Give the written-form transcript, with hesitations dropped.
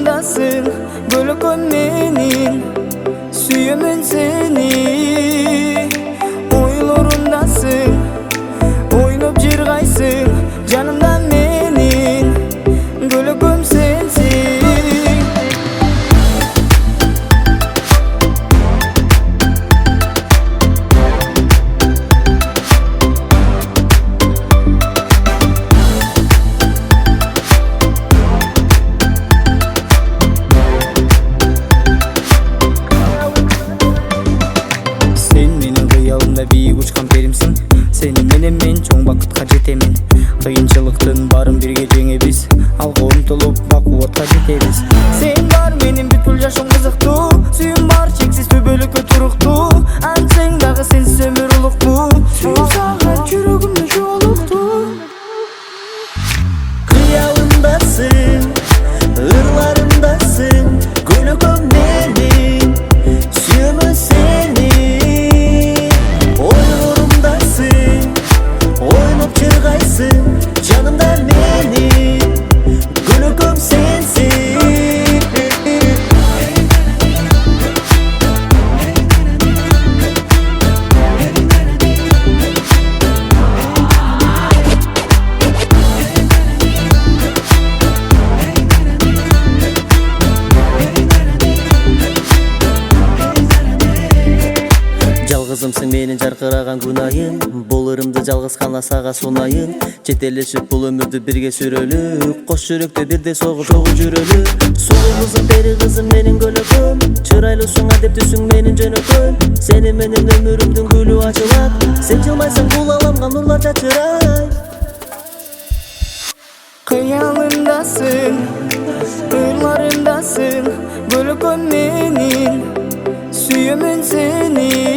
Kıyağımdasın gülüküm menin, süyümün seni. Oylarımdasın, oynup jirgaysın, canımdan menin, gülüküm sensin. Бийик учкан перимсиң, сени менен мен чоң бакытка жетемин. Кыйынчылыктын барын бирге жеңебиз, алга умтулуп бакуатка жетебиз. Сен бар менин бүткүл жашым кызыктуу, сүйүм бар чексиз төбөлүккө туруктуу. Ансең дагы сенсиз өмүр улуктуу, сүйүп сагат жүрөгүмдө жолуктуу. Кыялымдасың, ырларымдасың, көлөкөм менин, сүйөмүн сени. Canımda beni, gülüküm sensin. Жалгызымсың менин жаркыраган күнайым, бул ырымды жалгыз гана сага сунайын. Жетелешип бул өмүрдү бирге сүрөлү, кош жүрөктө бирдей согуп жүрөлү. Сулуу кызым, бери кызым менин көлөкөм, чырайлуусуң адептүүсүң менин жөнөкөм. Сени менен өмүрүмдүн гүлү ачылат, сен жылмайсың бул аламга нурлар чачырайт. Kıyağımdasın, ırlarımdasın, gülüküm menin, süyümün seni.